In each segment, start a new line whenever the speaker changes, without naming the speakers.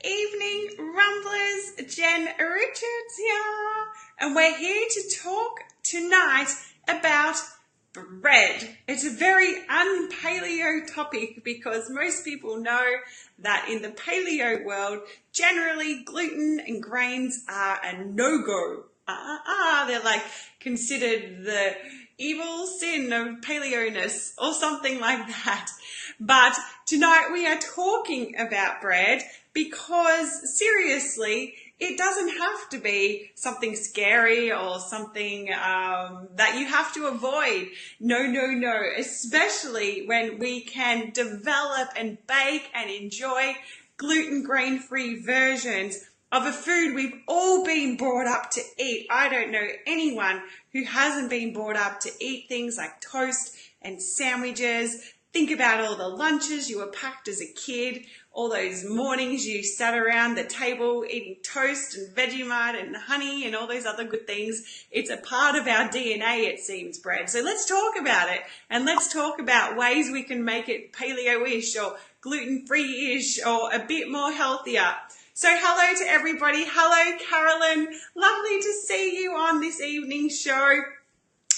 evening, Rumblers. Jen Richards here, and we're here to talk tonight about bread. It's a very un-paleo topic because most people know that in the paleo world, generally gluten and grains are a no-go. They're like considered the evil sin of paleo-ness or something like that. But tonight we are talking about bread because seriously, it doesn't have to be something scary or something that you have to avoid. No. Especially when we can develop and bake and enjoy gluten grain-free versions of a food we've all been brought up to eat. I don't know anyone who hasn't been brought up to eat things like toast and sandwiches. Think about all the lunches you were packed as a kid, all those mornings you sat around the table eating toast and Vegemite and honey and all those other good things. It's a part of our DNA, it seems, bread. So let's talk about it, and let's talk about ways we can make it paleo-ish or gluten-free-ish or a bit more healthier. So hello to everybody. Hello, Carolyn. Lovely to see you on this evening's show.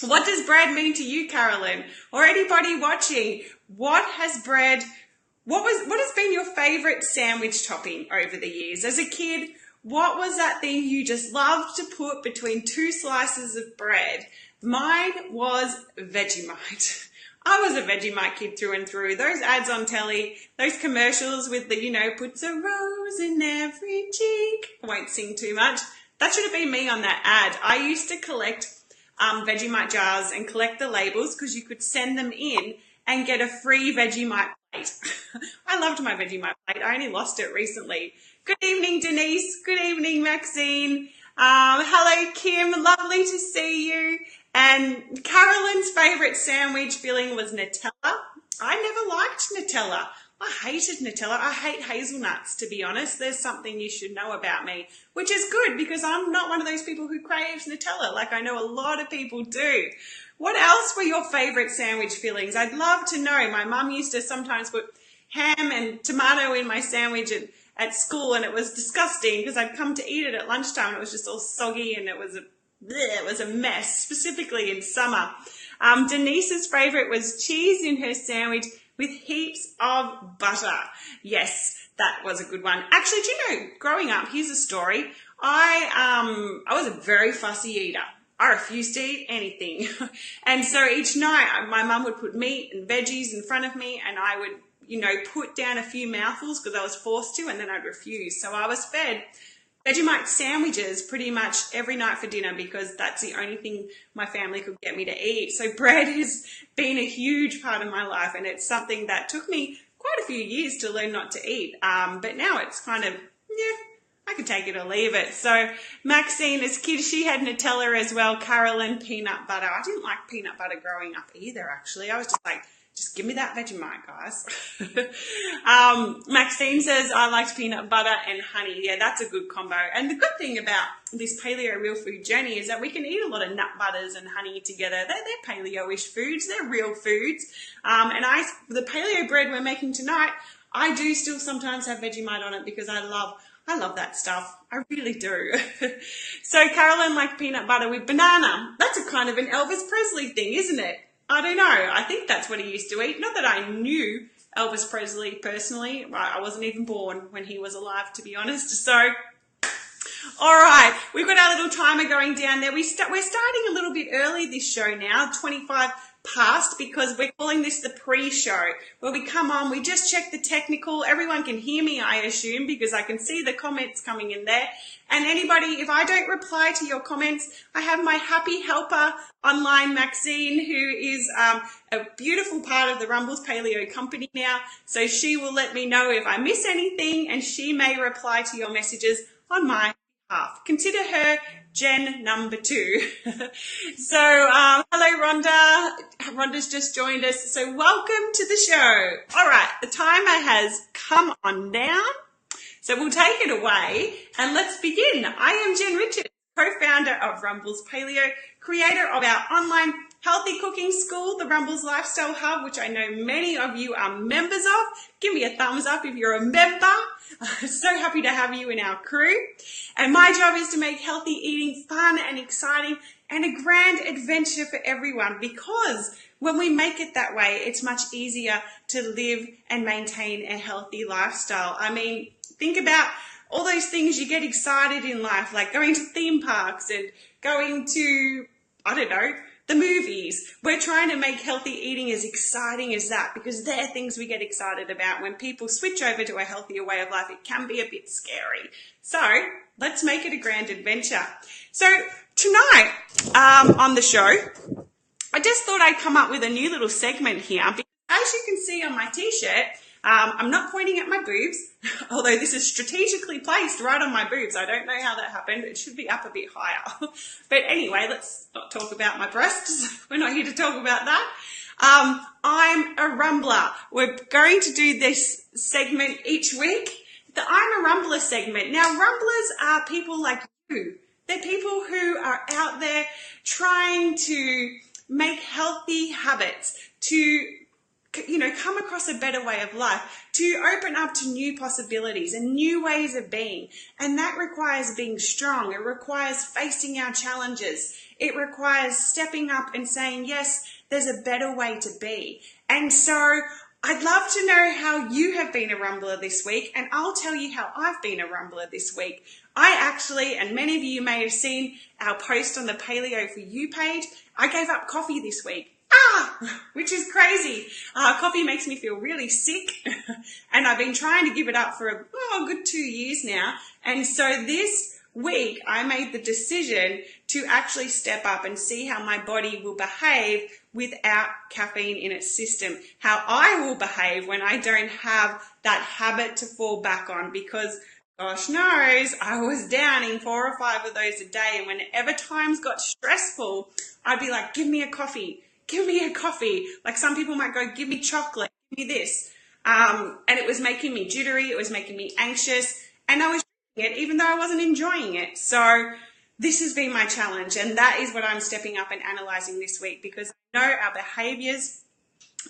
What does bread mean to you, Carolyn? Or anybody watching? What has been your favorite sandwich topping over the years? As a kid, what was that thing you just loved to put between two slices of bread? Mine was Vegemite. I was a Vegemite kid through and through. Those ads on telly, those commercials with the, puts a rose in every cheek. I won't sing too much. That should have been me on that ad. I used to collect Vegemite jars and collect the labels because you could send them in and get a free Vegemite plate. I loved my Vegemite plate. I only lost it recently. Good evening, Denise. Good evening, Maxine. Hello, Kim. Lovely to see you. And Carolyn's favourite sandwich filling was Nutella. I never liked Nutella. I hated Nutella. I hate hazelnuts, to be honest. There's something you should know about me, which is good because I'm not one of those people who craves Nutella like I know a lot of people do. What else were your favourite sandwich fillings? I'd love to know. My mum used to sometimes put ham and tomato in my sandwich at school, and it was disgusting because I'd come to eat it at lunchtime and it was just all soggy and it was a mess, specifically in summer. Denise's favourite was cheese in her sandwich with heaps of butter. Yes, that was a good one. Actually, do you know, growing up, here's a story. I was a very fussy eater. I refused to eat anything. And so each night, my mum would put meat and veggies in front of me, and I would, put down a few mouthfuls because I was forced to, and then I'd refuse. So I was fed Vegemite sandwiches pretty much every night for dinner because that's the only thing my family could get me to eat. So bread has been a huge part of my life, and it's something that took me quite a few years to learn not to eat. But now it's kind of, I could take it or leave it. So Maxine, as a kid, she had Nutella as well. Carolyn, peanut butter. I didn't like peanut butter growing up either, actually. I was just like, just give me that Vegemite, guys. Maxine says, I liked peanut butter and honey. Yeah, that's a good combo. And the good thing about this paleo real food journey is that we can eat a lot of nut butters and honey together. They're paleo-ish foods. They're real foods. The paleo bread we're making tonight, I do still sometimes have Vegemite on it because I love that stuff. I really do. So Carolyn liked peanut butter with banana. That's a kind of an Elvis Presley thing, isn't it? I don't know. I think that's what he used to eat. Not that I knew Elvis Presley personally. I wasn't even born when he was alive, to be honest. So, all right. We've got our little timer going down there. We're starting a little bit early this show now, 25 past, because we're calling this the pre-show, where we come on, we just check the technical. Everyone can hear me, I assume, because I can see the comments coming in there. And anybody, if I don't reply to your comments, I have my happy helper online, Maxine, who is a beautiful part of the Rumbles Paleo company now. So she will let me know if I miss anything, and she may reply to your messages on my behalf. Consider her Gen number 2. So, hello, Rhonda. Rhonda's just joined us. So welcome to the show. All right, the timer has come on down. So we'll take it away and let's begin. I am Jen Richards, co-founder of Rumbles Paleo, creator of our online healthy cooking school, the Rumbles Lifestyle Hub, which I know many of you are members of. Give me a thumbs up if you're a member. So happy to have you in our crew. And my job is to make healthy eating fun and exciting and a grand adventure for everyone, because when we make it that way, it's much easier to live and maintain a healthy lifestyle. I mean, think about all those things you get excited in life, like going to theme parks and going to, I don't know, the movies. We're trying to make healthy eating as exciting as that, because they're things we get excited about. When people switch over to a healthier way of life, it can be a bit scary. So let's make it a grand adventure. So tonight on the show, I just thought I'd come up with a new little segment here, because as you can see on my t-shirt, I'm not pointing at my boobs, although this is strategically placed right on my boobs. I don't know how that happened. It should be up a bit higher. But anyway, let's not talk about my breasts. We're not here to talk about that. I'm a rumbler. We're going to do this segment each week, the I'm a Rumbler segment. Now, rumblers are people like you. They're people who are out there trying to make healthy habits, to come across a better way of life, to open up to new possibilities and new ways of being. And that requires being strong. It requires facing our challenges. It requires stepping up and saying, yes, there's a better way to be. And so I'd love to know how you have been a rumbler this week, and I'll tell you how I've been a rumbler this week. I actually, and many of you may have seen our post on the Paleo for You page, I gave up coffee this week. Which is crazy. Coffee makes me feel really sick, and I've been trying to give it up for a good 2 years now. And so this week I made the decision to actually step up and see how my body will behave without caffeine in its system, how I will behave when I don't have that habit to fall back on, because gosh knows I was downing 4 or 5 of those a day, and whenever times got stressful, I'd be like, give me a coffee. Give me a coffee. Like some people might go, give me chocolate, give me this. And it was making me jittery. It was making me anxious. And I was drinking it even though I wasn't enjoying it. So this has been my challenge. And that is what I'm stepping up and analysing this week, because I know our behaviours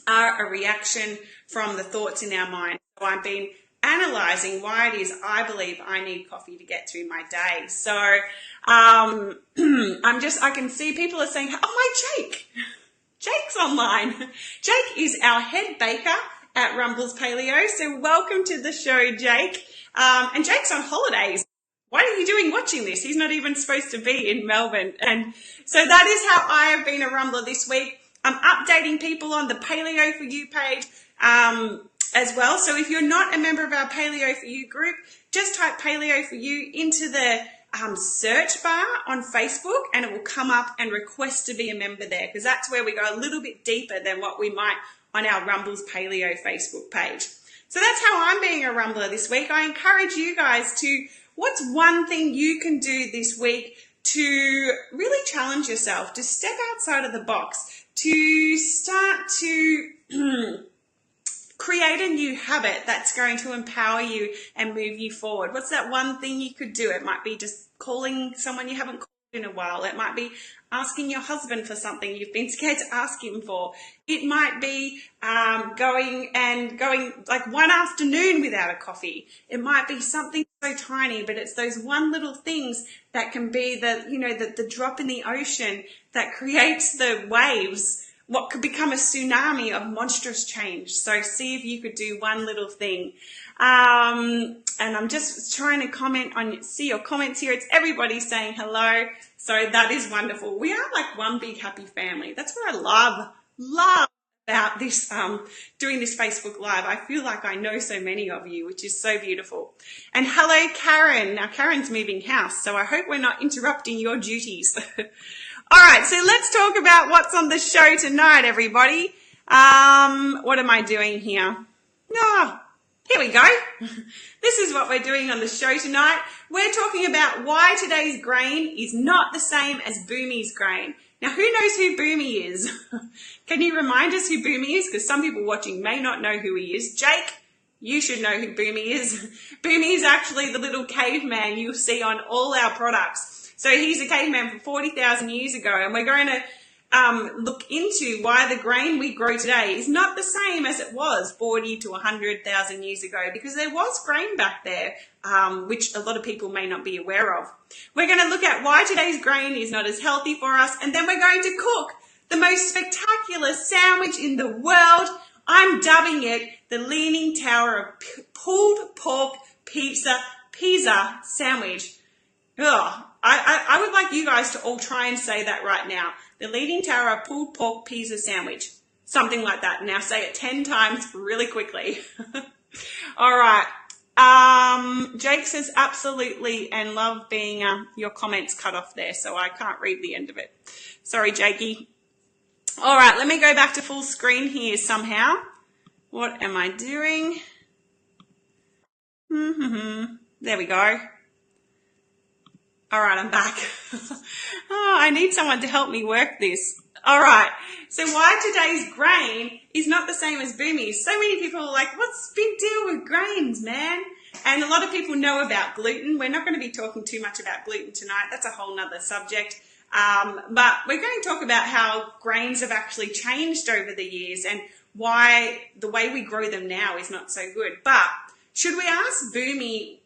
are a reaction from the thoughts in our mind. So I've been analysing why it is I believe I need coffee to get through my day. So I can see people are saying, oh, my Jake. Jake's online. Jake is our head baker at Rumbles Paleo. So welcome to the show, Jake. And Jake's on holidays. What are you doing watching this? He's not even supposed to be in Melbourne. And so that is how I have been a rumbler this week. I'm updating people on the Paleo for You page as well. So if you're not a member of our Paleo for You group, just type Paleo for You into the search bar on Facebook, and it will come up and request to be a member there, because that's where we go a little bit deeper than what we might on our Rumbles Paleo Facebook page. So that's how I'm being a rumbler this week. I encourage you guys to, what's one thing you can do this week to really challenge yourself, to step outside of the box, to start to create a new habit that's going to empower you and move you forward. What's that one thing you could do? It might be just calling someone you haven't called in a while. It might be asking your husband for something you've been scared to ask him for. It might be going like one afternoon without a coffee. It might be something so tiny, but it's those one little things that can be the drop in the ocean that creates the waves, what could become a tsunami of monstrous change. So see if you could do one little thing. And I'm just trying to see your comments here. It's everybody saying hello. So that is wonderful. We are like one big happy family. That's what I love about this, doing this Facebook Live. I feel like I know so many of you, which is so beautiful. And hello, Karen. Now, Karen's moving house, so I hope we're not interrupting your duties. All right, so let's talk about what's on the show tonight, everybody. What am I doing here? Here we go. This is what we're doing on the show tonight. We're talking about why today's grain is not the same as Bumi's grain. Now, who knows who Bumi is? Can you remind us who Bumi is? Because some people watching may not know who he is. Jake, you should know who Bumi is. Bumi is actually the little caveman you'll see on all our products. So he's a caveman from 40,000 years ago, and we're going to look into why the grain we grow today is not the same as it was 40 to 100,000 years ago, because there was grain back there, which a lot of people may not be aware of. We're going to look at why today's grain is not as healthy for us, and then we're going to cook the most spectacular sandwich in the world. I'm dubbing it the Leaning Tower of Pulled Pork Pizza sandwich. Ugh. I would like you guys to all try and say that right now. The Leaning Tower of Pulled Pork Pizza sandwich. Something like that. Now say it 10 times really quickly. All right. Jake says absolutely and love being your comments cut off there, so I can't read the end of it. Sorry, Jakey. All right, let me go back to full screen here somehow. What am I doing? There we go. All right, I'm back. Oh, I need someone to help me work this. All right, so why today's grain is not the same as Bumi's. So many people are like, what's the big deal with grains, man? And a lot of people know about gluten. We're not going to be talking too much about gluten tonight. That's a whole nother subject. But we're going to talk about how grains have actually changed over the years and why the way we grow them now is not so good. But should we ask Bumi,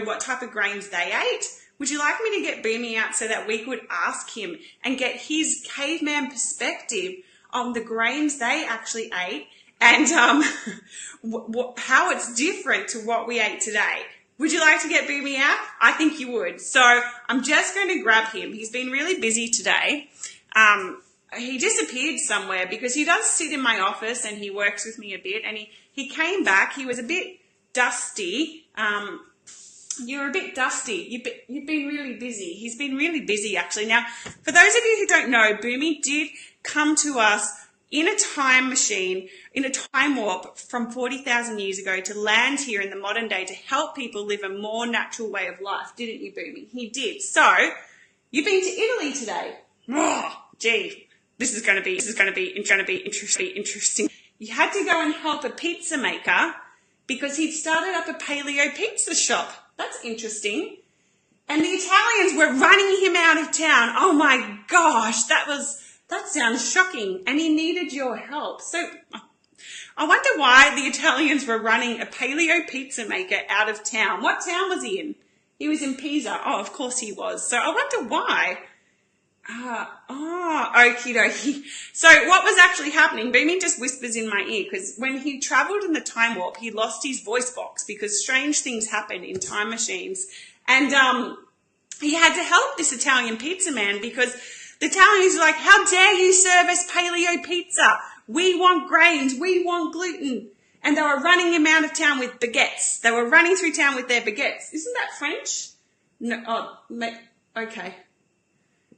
what type of grains they ate? Would you like me to get Bumi out so that we could ask him and get his caveman perspective on the grains they actually ate and how it's different to what we ate today? Would you like to get Bumi out? I think you would. So I'm just going to grab him. He's been really busy today. He disappeared somewhere because he does sit in my office and he works with me a bit. And he came back. He was a bit dusty. You're a bit dusty. You've been really busy. He's been really busy, actually. Now, for those of you who don't know, Bumi did come to us in a time machine, in a time warp from 40,000 years ago to land here in the modern day to help people live a more natural way of life, didn't you, Bumi? He did. So, you've been to Italy today. Oh, gee, this is going to be interesting. You had to go and help a pizza maker because he'd started up a paleo pizza shop. That's interesting. And the Italians were running him out of town. Oh my gosh, that sounds shocking. And he needed your help. So I wonder why the Italians were running a paleo pizza maker out of town. What town was he in? He was in Pisa. Oh, of course he was. So I wonder why. Okie dokie. So what was actually happening? Bumi just whispers in my ear because when he travelled in the time warp, he lost his voice box because strange things happen in time machines. And he had to help this Italian pizza man because the Italians were like, how dare you serve us paleo pizza? We want grains. We want gluten. And they were running him out of town with baguettes. They were running through town with their baguettes. Isn't that French? No. Okay.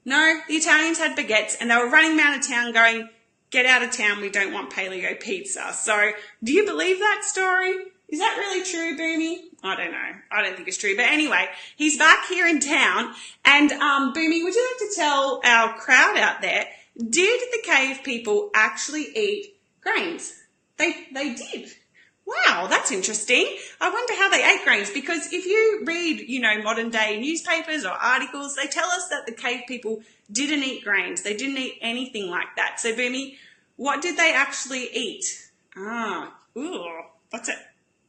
No, the Italians had baguettes and they were running him out of town going, get out of town, we don't want paleo pizza. So do you believe that story? Is that really true, Bumi? I don't know. I don't think it's true. But anyway, he's back here in town. And Bumi, would you like to tell our crowd out there, did the cave people actually eat grains? They did. Wow, that's interesting. I wonder how they ate grains because if you read, modern day newspapers or articles, they tell us that the cave people didn't eat grains. They didn't eat anything like that. So Bumi, what did they actually eat? That's it.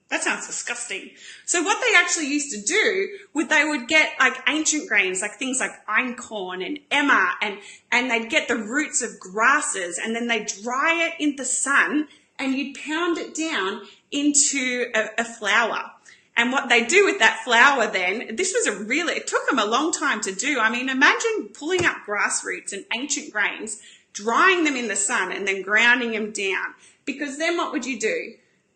That sounds disgusting. So what they actually used to do was they would get like ancient grains, like things like einkorn and emmer, and they'd get the roots of grasses and then they'd dry it in the sun and you'd pound it down into a flour. And what they do with that flour then, it took them a long time to do. I mean, imagine pulling up grass roots and ancient grains, drying them in the sun and then grounding them down. Because then what would you do?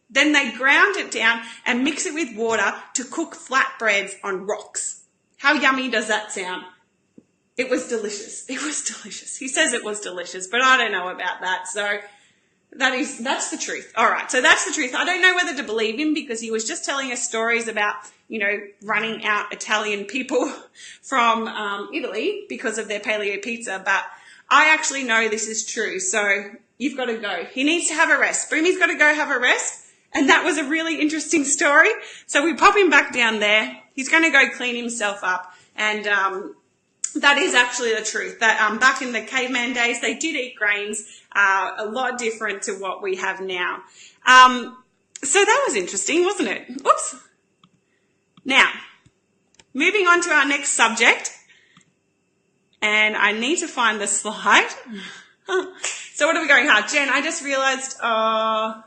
Then they ground it down and mix it with water to cook flatbreads on rocks. How yummy does that sound? It was delicious. It was delicious. He says it was delicious, but I don't know about that. So that's the truth. All right. So that's the truth. I don't know whether to believe him because he was just telling us stories about, running out Italian people from Italy because of their paleo pizza. But I actually know this is true. So you've got to go. He needs to have a rest. Bumi's got to go have a rest. And that was a really interesting story. So we pop him back down there. He's going to go clean himself up. And That is actually the truth. That back in the caveman days, they did eat grains, a lot different to what we have now. So that was interesting, wasn't it? Oops. Now, moving on to our next subject, and I need to find the slide. So what are we going? Jen, I just realised, all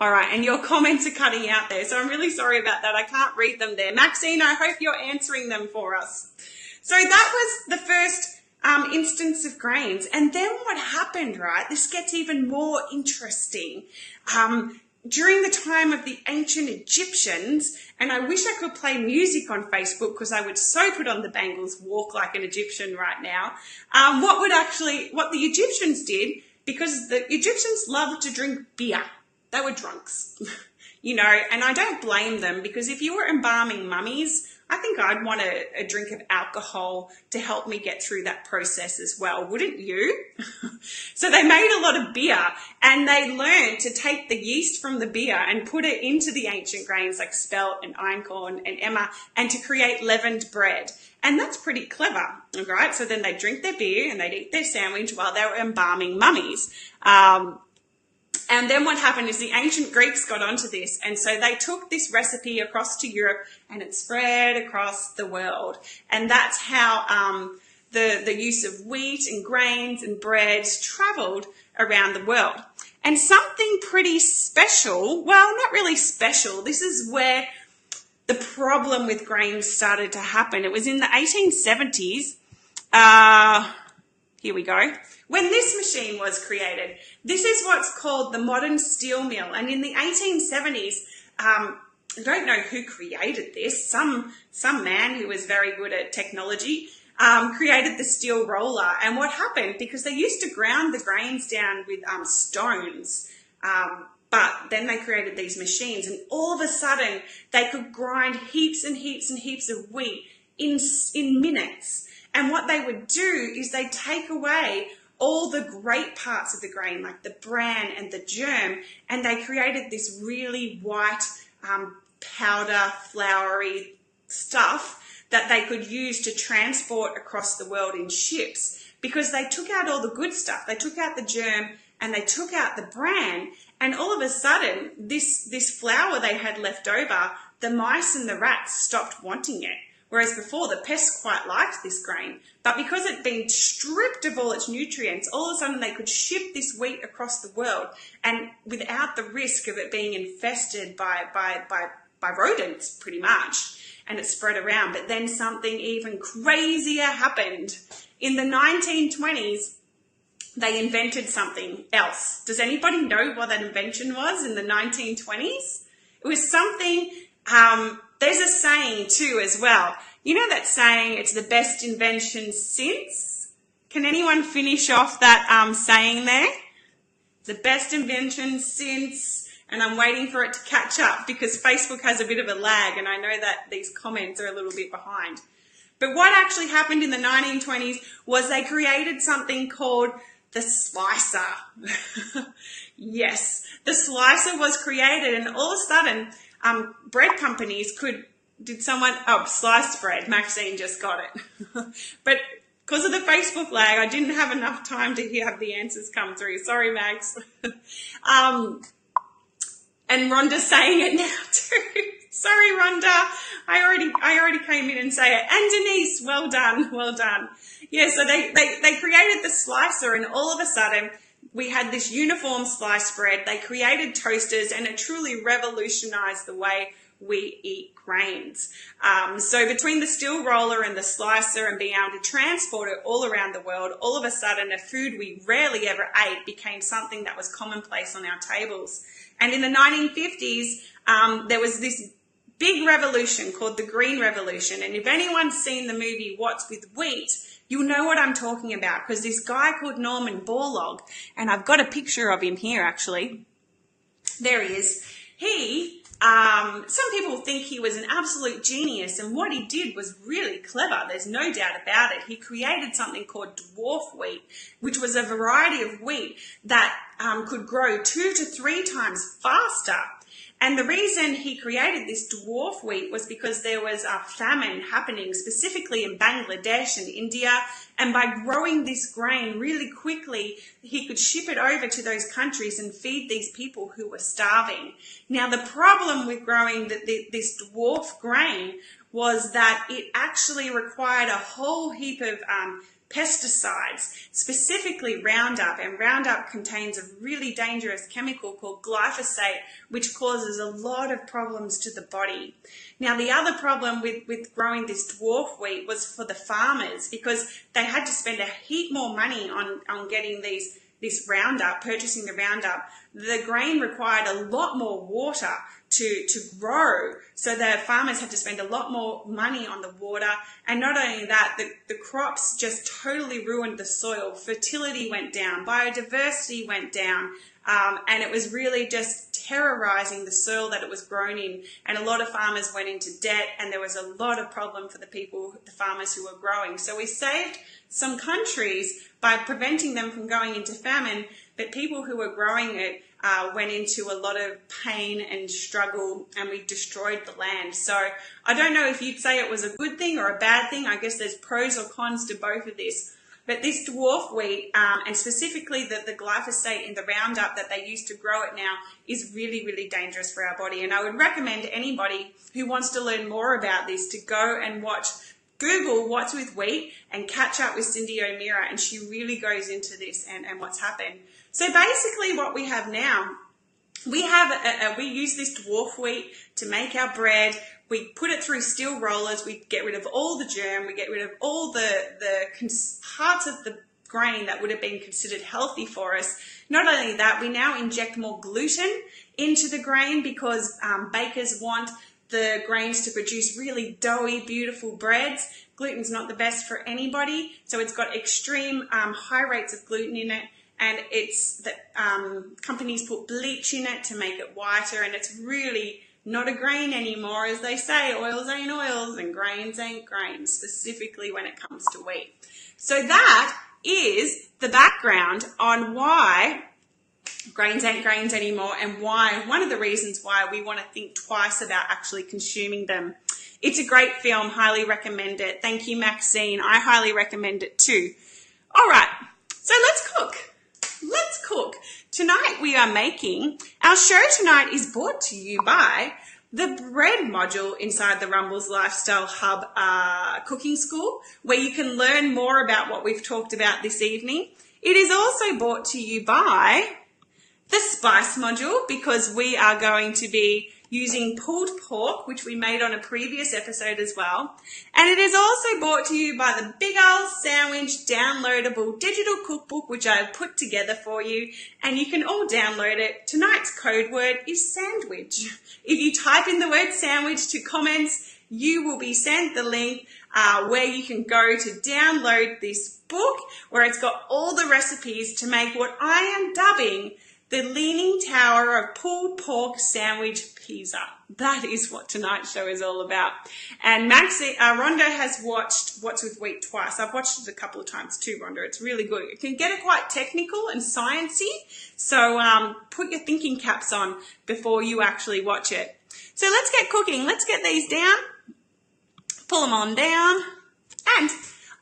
right, and your comments are cutting out there, so I'm really sorry about that. I can't read them there. Maxine, I hope you're answering them for us. So that was the first instance of grains. And then what happened, right? This gets even more interesting. During the time of the ancient Egyptians, and I wish I could play music on Facebook because I would so put on the Bangles Walk Like an Egyptian right now. What the Egyptians did, because the Egyptians loved to drink beer. They were drunks, and I don't blame them, because if you were embalming mummies, I think I'd want a drink of alcohol to help me get through that process as well, wouldn't you? So they made a lot of beer, and they learned to take the yeast from the beer and put it into the ancient grains like spelt and einkorn and emmer, and to create leavened bread. And that's pretty clever, right? So then they'd drink their beer and they'd eat their sandwich while they were embalming mummies. And then what happened is the ancient Greeks got onto this, and so they took this recipe across to Europe and it spread across the world. And that's how the use of wheat and grains and breads travelled around the world. And something pretty special, well, not really special, this is where the problem with grains started to happen. It was in the 1870s. Here we go. When this machine was created, this is what's called the modern steel mill. And in the 1870s, I don't know who created this. Some man who was very good at technology created the steel roller. And what happened, because they used to ground the grains down with stones, but then they created these machines, and all of a sudden they could grind heaps and heaps and heaps of wheat in minutes. And what they would do is they'd take away all the great parts of the grain, like the bran and the germ, and they created this really white powder, floury stuff that they could use to transport across the world in ships, because they took out all the good stuff. They took out the germ and they took out the bran, and all of a sudden this flour they had left over, the mice and the rats stopped wanting it. Whereas before, the pests quite liked this grain. But because it'd been stripped of all its nutrients, all of a sudden they could ship this wheat across the world, and without the risk of it being infested by rodents, pretty much. And it spread around. But then something even crazier happened. In the 1920s, they invented something else. Does anybody know what that invention was in the 1920s? It was something... there's a saying too as well. You know that saying, it's the best invention since? Can anyone finish off that saying there? The best invention since, and I'm waiting for it to catch up because Facebook has a bit of a lag, and I know that these comments are a little bit behind. But what actually happened in the 1920s was they created something called the slicer. Yes, the slicer was created, and all of a sudden, bread companies sliced bread. Maxine just got it. But because of the Facebook lag, I didn't have enough time to have the answers come through. Sorry, Max. And Rhonda's saying it now too. Sorry, Rhonda. I already came in and say it. And Denise, well done, well done. Yeah, so they created the slicer, and all of a sudden we had this uniform sliced bread. They created toasters, and it truly revolutionized the way we eat grains. So between the steel roller and the slicer and being able to transport it all around the world, all of a sudden a food we rarely ever ate became something that was commonplace on our tables. And in the 1950s, there was this big revolution called the Green Revolution. And if anyone's seen the movie What's with Wheat, you'll know what I'm talking about, because this guy called Norman Borlaug, and I've got a picture of him here actually. There he is. Some people think he was an absolute genius, and what he did was really clever. There's no doubt about it. He created something called dwarf wheat, which was a variety of wheat that could grow 2 to 3 times faster. And the reason he created this dwarf wheat was because there was a famine happening specifically in Bangladesh and India. And by growing this grain really quickly, he could ship it over to those countries and feed these people who were starving. Now, the problem with growing this dwarf grain was that it actually required a whole heap of pesticides, specifically Roundup, and Roundup contains a really dangerous chemical called glyphosate, which causes a lot of problems to the body. Now, the other problem with growing this dwarf wheat was for the farmers, because they had to spend a heap more money on getting this Roundup, purchasing the Roundup. The grain required a lot more water to grow, so the farmers had to spend a lot more money on the water. And not only that, the crops just totally ruined the soil. Fertility went down, biodiversity went down, and it was really just terrorizing the soil that it was grown in. And a lot of farmers went into debt, and there was a lot of problem for the farmers who were growing. So we saved some countries by preventing them from going into famine, but people who were growing it went into a lot of pain and struggle, and we destroyed the land. So I don't know if you'd say it was a good thing or a bad thing. I guess there's pros or cons to both of this. But this dwarf wheat, and specifically the glyphosate in the Roundup that they use to grow it now, is really, really dangerous for our body. And I would recommend anybody who wants to learn more about this to go and Google what's with wheat and catch up with Cindy O'Meara, and she really goes into this and what's happened. So basically what we have now, we use this dwarf wheat to make our bread. We put it through steel rollers. We get rid of all the germ. We get rid of all the parts of the grain that would have been considered healthy for us. Not only that, we now inject more gluten into the grain because bakers want the grains to produce really doughy, beautiful breads. Gluten's not the best for anybody, so it's got extreme high rates of gluten in it. And it's that companies put bleach in it to make it whiter, and it's really not a grain anymore. As they say, oils ain't oils and grains ain't grains, specifically when it comes to wheat. So that is the background on why grains ain't grains anymore, and one of the reasons why we want to think twice about actually consuming them. It's a great film, highly recommend it. Thank you, Maxine. I highly recommend it too. All right, so let's cook. Let's cook. Tonight we are making, our show tonight is brought to you by the bread module inside the Rumbles Lifestyle Hub cooking school, where you can learn more about what we've talked about this evening. It is also brought to you by the spice module, because we are going to be using pulled pork, which we made on a previous episode as well. And it is also brought to you by the Big Ol' Sandwich downloadable digital cookbook, which I've put together for you, and you can all download it. Tonight's code word is sandwich. If you type in the word sandwich to comments, you will be sent the link where you can go to download this book, where it's got all the recipes to make what I am dubbing the Leaning Tower of Pulled Pork Sandwich Pisa. That is what tonight's show is all about. And Rhonda has watched What's with Wheat twice. I've watched it a couple of times too, Rhonda. It's really good. It can get it quite technical and sciencey, so put your thinking caps on before you actually watch it. So let's get cooking. Let's get these down. Pull them on down. And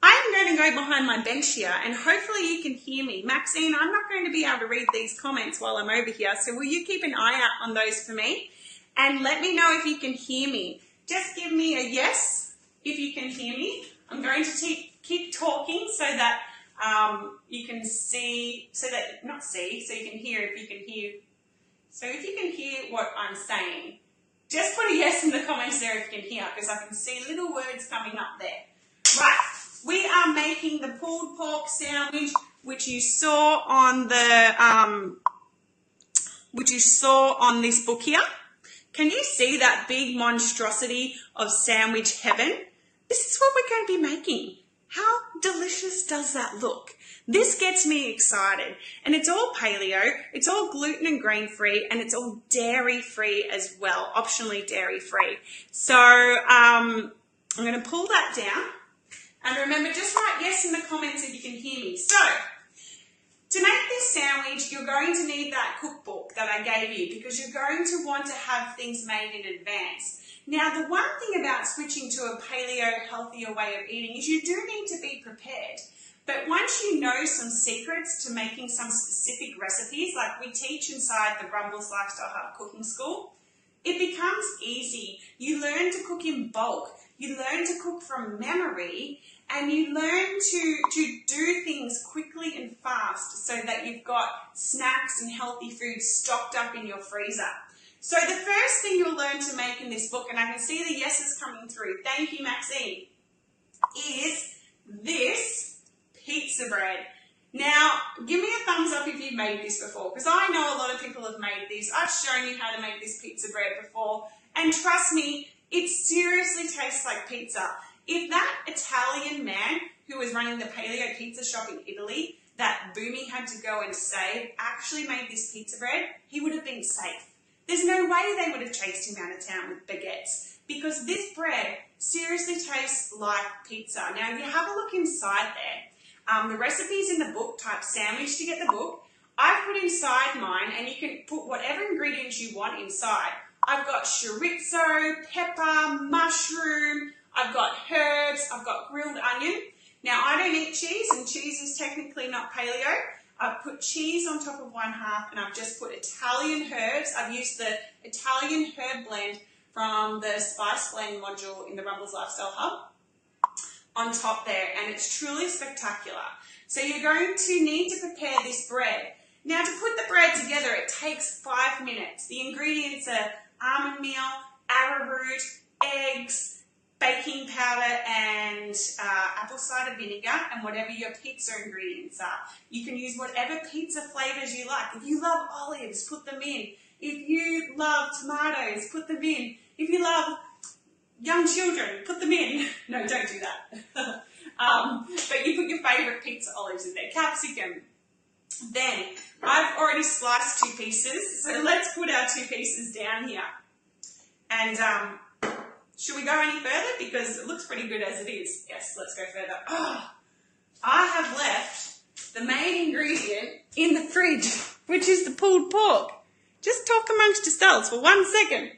I'm going to go behind my bench here, and hopefully you can hear me. Maxine, I'm not going to be able to read these comments while I'm over here, so will you keep an eye out on those for me? And let me know if you can hear me. Just give me a yes if you can hear me. I'm going to keep talking so that you can see, so you can hear if you can hear. So if you can hear what I'm saying, just put a yes in the comments there if you can hear, because I can see little words coming up there. Right. We are making the pulled pork sandwich, which you saw on this book here. Can you see that big monstrosity of sandwich heaven? This is what we're going to be making. How delicious does that look? This gets me excited. And it's all paleo, it's all gluten and grain free, and it's all dairy free as well, optionally dairy free. So I'm going to pull that down. And remember, just write yes in the comments if you can hear me. So, To make this sandwich, you're going to need that cookbook that I gave you because you're going to want to have things made in advance. Now, the one thing about switching to a paleo, healthier way of eating is you do need to be prepared. But once you know some secrets to making some specific recipes, like we teach inside the Rumbles Lifestyle Hub Cooking School, it becomes easy. You learn to cook in bulk. You learn to cook from memory, and you learn to do things quickly and fast so that you've got snacks and healthy food stocked up in your freezer. So the first thing you'll learn to make in this book, and I can see the yeses coming through, thank you Maxine, is this pizza bread. Now, give me a thumbs up if you've made this before, because I know a lot of people have made this. I've shown you how to make this pizza bread before, and trust me, it seriously tastes like pizza. If that Italian man who was running the paleo pizza shop in Italy that Bumi had to go and save actually made this pizza bread, he would have been safe. There's no way they would have chased him out of town with baguettes, because this bread seriously tastes like pizza. Now, if you have a look inside there, the recipe's in the book. Type sandwich to get the book. I've put inside mine, and you can put whatever ingredients you want inside. I've got chorizo, pepper, mushroom, I've got herbs, I've got grilled onion. Now, I don't eat cheese, and cheese is technically not paleo. I've put cheese on top of one half, and I've just put Italian herbs. I've used the Italian herb blend from the Spice Blend module in the Rumbles Lifestyle Hub on top there, and it's truly spectacular. So you're going to need to prepare this bread. Now, to put the bread together, it takes 5 minutes. The ingredients are almond meal, arrowroot, eggs, baking powder, and apple cider vinegar, and whatever your pizza ingredients are. You can use whatever pizza flavors you like. If you love olives, put them in. If you love tomatoes, put them in. If you love young children, put them in. No, don't do that. But you put your favourite pizza olives in there. Capsicum. Then, I've already sliced 2 pieces, so let's put our 2 pieces down here. And should we go any further? Because it looks pretty good as it is. Yes, let's go further. Oh, I have left the main ingredient in the fridge, which is the pulled pork. Just talk amongst yourselves for 1 second.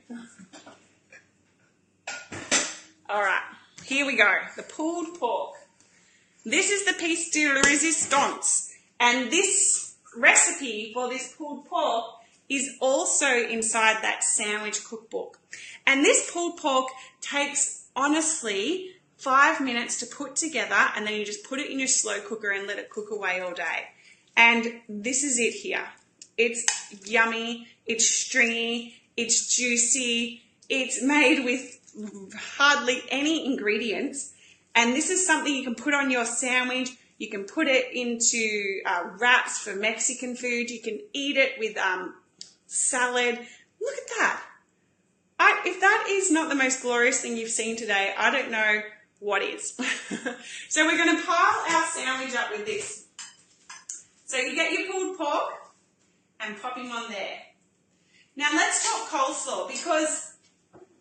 All right, here we go. The pulled pork. This is the piece de resistance. And this recipe for this pulled pork is also inside that sandwich cookbook. And this pulled pork takes, honestly, 5 minutes to put together, and then you just put it in your slow cooker and let it cook away all day. And this is it here. It's yummy, it's stringy, it's juicy, it's made with hardly any ingredients. And this is something you can put on your sandwich. You can put it into wraps for Mexican food. You can eat it with salad. Look at that. If that is not the most glorious thing you've seen today, I don't know what is. So we're going to pile our sandwich up with this. So you get your pulled pork and pop him on there. Now let's talk coleslaw, because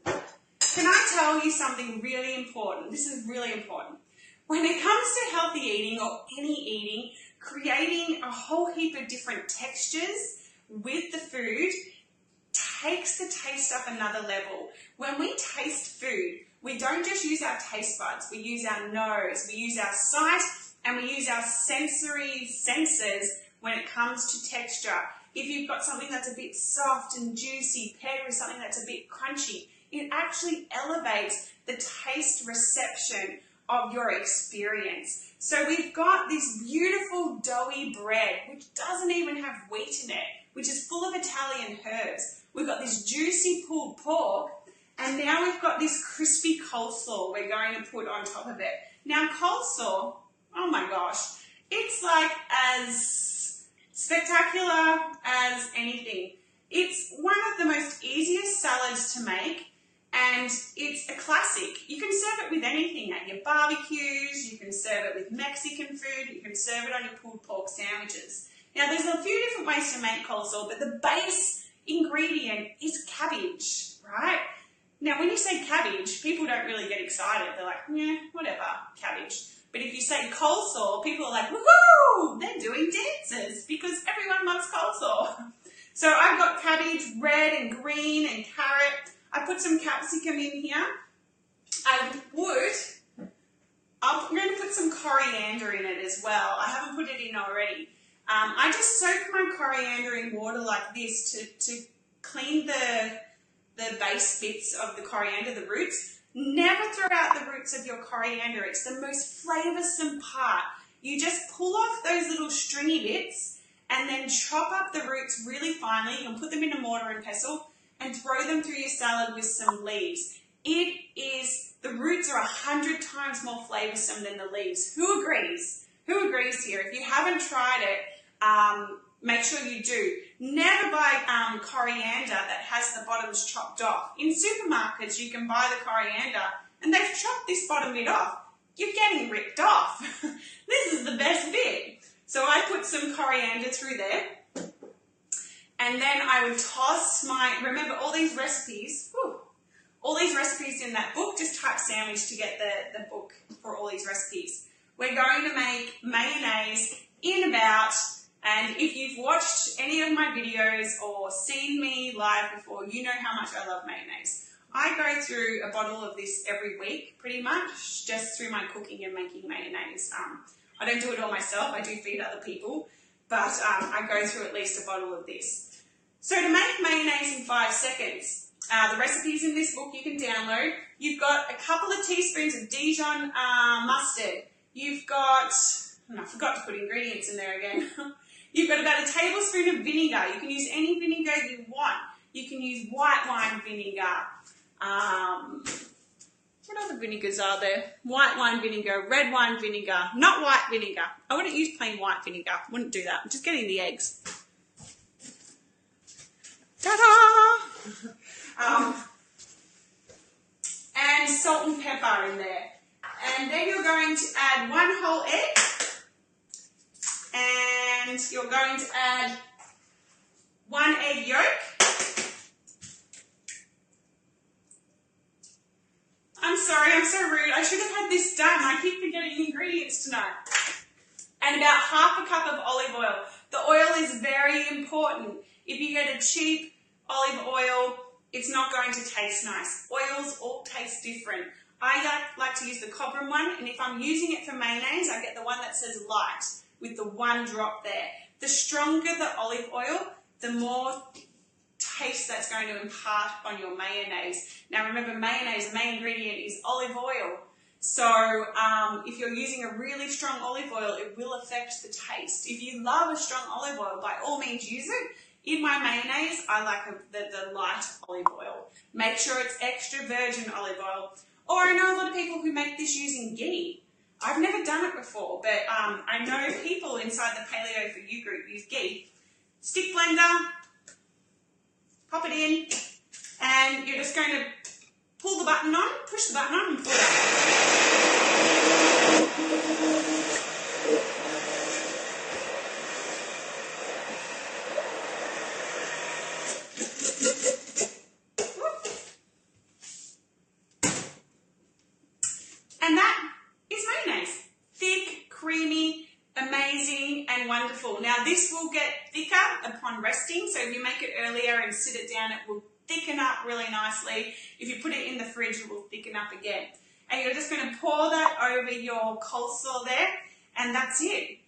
can I tell you something really important? This is really important. When it comes to healthy eating or any eating, creating a whole heap of different textures with the food takes the taste up another level. When we taste food, we don't just use our taste buds, we use our nose, we use our sight, and we use our sensory senses when it comes to texture. If you've got something that's a bit soft and juicy paired with something that's a bit crunchy, it actually elevates the taste reception of your experience. So we've got this beautiful doughy bread, which doesn't even have wheat in it, which is full of Italian herbs. We've got this juicy pulled pork, and now we've got this crispy coleslaw we're going to put on top of it. Now coleslaw, oh my gosh, it's like as spectacular as anything. It's one of the most easiest salads to make, and it's a classic. You can serve it with anything, at your barbecues, you can serve it with Mexican food, you can serve it on your pulled pork sandwiches. Now there's a few different ways to make coleslaw, but the base ingredient is cabbage, right? Now when you say cabbage, people don't really get excited. They're like, yeah, whatever, cabbage. But if you say coleslaw, people are like, woohoo! They're doing dances because everyone loves coleslaw. So I've got cabbage, red and green and carrot. I put some capsicum in here. I'm going to put some coriander in it as well. I haven't put it in already. I just soak my coriander in water like this to clean the base bits of the coriander, the roots. Never throw out the roots of your coriander. It's the most flavoursome part. You just pull off those little stringy bits and then chop up the roots really finely. You can put them in a mortar and pestle and throw them through your salad with some leaves. The roots are 100 times more flavoursome than the leaves. Who agrees? Who agrees here? If you haven't tried it, make sure you do. Never buy coriander that has the bottoms chopped off. In supermarkets, you can buy the coriander and they've chopped this bottom bit off. You're getting ripped off. This is the best bit. So I put some coriander through there. And then I would toss remember all these recipes, all these recipes in that book, just type sandwich to get the book for all these recipes. We're going to make mayonnaise in about, and if you've watched any of my videos or seen me live before, you know how much I love mayonnaise. I go through a bottle of this every week, pretty much, just through my cooking and making mayonnaise. I don't do it all myself, I do feed other people, but I go through at least a bottle of this. So to make mayonnaise in 5 seconds, the recipe's in this book you can download. You've got a couple of teaspoons of Dijon mustard. You've got, I forgot to put ingredients in there again. You've got about a tablespoon of vinegar. You can use any vinegar you want. You can use white wine vinegar. What other vinegars are there? White wine vinegar, red wine vinegar, not white vinegar. I wouldn't use plain white vinegar. Wouldn't do that. I'm just getting the eggs. Ta-da! And salt and pepper in there. And then you're going to add 1 whole egg. And you're going to add 1 egg yolk. I'm sorry, I'm so rude. I should have had this done. I keep forgetting ingredients tonight. And about ½ a cup of olive oil. The oil is very important. If you get a cheap olive oil, it's not going to taste nice. Oils all taste different. I like to use the Cobram one, and if I'm using it for mayonnaise, I get the one that says light with the 1 drop there. The stronger the olive oil, the more taste that's going to impart on your mayonnaise. Now remember, mayonnaise, the main ingredient is olive oil. So if you're using a really strong olive oil, it will affect the taste. If you love a strong olive oil, by all means use it. In my mayonnaise, I like the light olive oil. Make sure it's extra virgin olive oil. Or I know a lot of people who make this using ghee. I've never done it before, but I know people inside the Paleo for You group use ghee. Stick blender, pop it in, and you're just going to pull the button on, push the button on and pull it out. And that is mayonnaise. Thick, creamy, amazing, and wonderful. Now this will get thicker upon resting, so if you make it earlier and sit it down, it will thicken up really nicely. If you put it in the fridge, it will thicken up again. And you're just going to pour that over your coleslaw there, and that's it.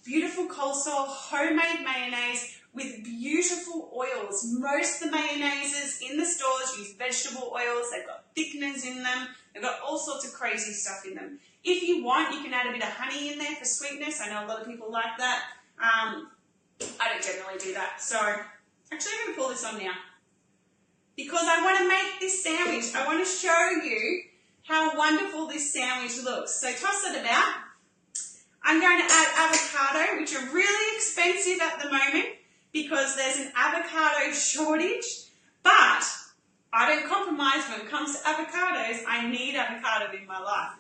Beautiful coleslaw, homemade mayonnaise with beautiful oils. Most of the mayonnaises in the stores use vegetable oils. They've got thickeners in them. They've got all sorts of crazy stuff in them. If you want, you can add a bit of honey in there for sweetness. I know a lot of people like that. I don't generally do that. So actually I'm going to pull this on now, because I want to make this sandwich. I want to show you how wonderful this sandwich looks. So toss it about. I'm going to add avocado, which are really expensive at the moment because there's an avocado shortage, but I don't compromise when it comes to avocados. I need avocado in my life.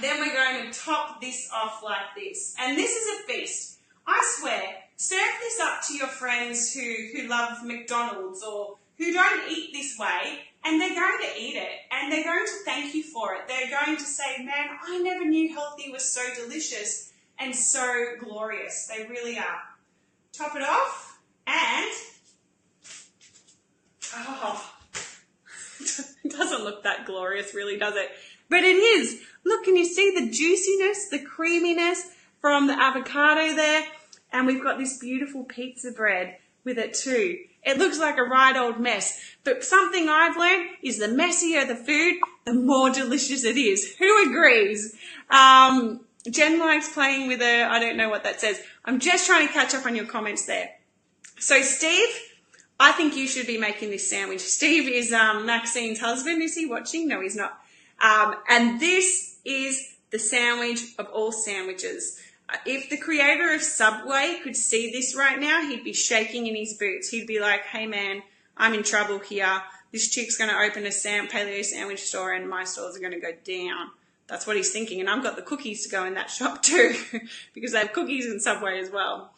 Then we're going to top this off like this. And this is a feast. I swear, serve this up to your friends who love McDonald's or who don't eat this way, and they're going to eat it, and they're going to thank you for it. They're going to say, man, I never knew healthy was so delicious and so glorious. They really are. Top it off, and oh, it doesn't look that glorious, really, does it? But it is. Look, can you see the juiciness, the creaminess from the avocado there? And we've got this beautiful pizza bread with it too. It looks like a right old mess. But something I've learned is the messier the food, the more delicious it is. Who agrees? Jen likes playing with I don't know what that says. I'm just trying to catch up on your comments there. So Steve, I think you should be making this sandwich. Steve is Maxine's husband. Is he watching? No, he's not. And this is the sandwich of all sandwiches. If the creator of Subway could see this right now, he'd be shaking in his boots. He'd be like, hey man, I'm in trouble here. This chick's going to open a paleo sandwich store and my stores are going to go down. That's what he's thinking. And I've got the cookies to go in that shop too, because they have cookies in Subway as well.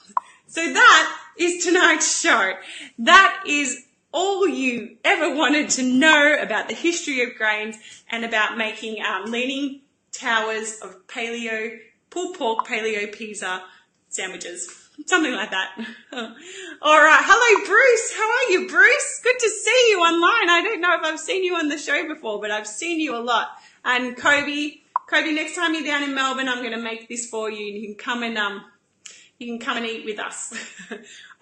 So that is tonight's show. That is all you ever wanted to know about the history of grains and about making leaning towers of paleo, pulled pork paleo Pisa sandwiches. Something like that. All right. Hello, Bruce. How are you, Bruce? Good to see you online. I don't know if I've seen you on the show before, but I've seen you a lot. And Kobe, next time you're down in Melbourne, I'm going to make this for you, and you can come and eat with us.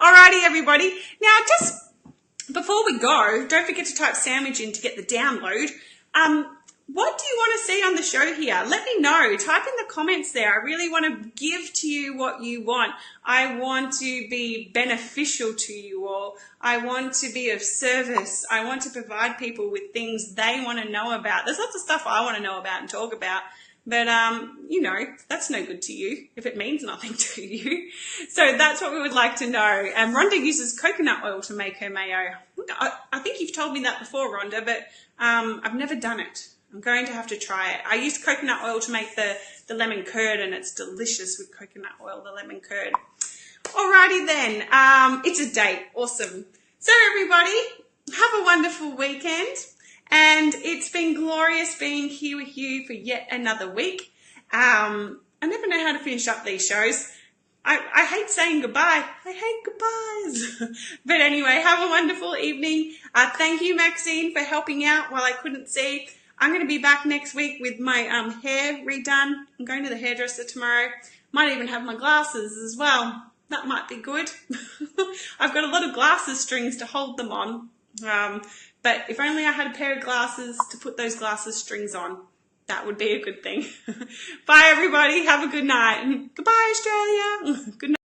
Alrighty, everybody. Now, just before we go, don't forget to type sandwich in to get the download. What do you want to see on the show here? Let me know. Type in the comments there. I really want to give to you what you want. I want to be beneficial to you all. I want to be of service. I want to provide people with things they want to know about. There's lots of stuff I want to know about and talk about. But, that's no good to you if it means nothing to you. So that's what we would like to know. And Rhonda uses coconut oil to make her mayo. I think you've told me that before, Rhonda, but I've never done it. I'm going to have to try it. I use coconut oil to make the lemon curd, and it's delicious with coconut oil, the lemon curd. Alrighty then. It's a date. Awesome. So everybody, have a wonderful weekend. And it's been glorious being here with you for yet another week. I never know how to finish up these shows. I hate saying goodbye. I hate goodbyes. But anyway, have a wonderful evening. Thank you, Maxine, for helping out while I couldn't see. I'm going to be back next week with my hair redone. I'm going to the hairdresser tomorrow. Might even have my glasses as well. That might be good. I've got a lot of glasses strings to hold them on. But if only I had a pair of glasses to put those glasses strings on, that would be a good thing. Bye, everybody. Have a good night. Goodbye, Australia. Good night.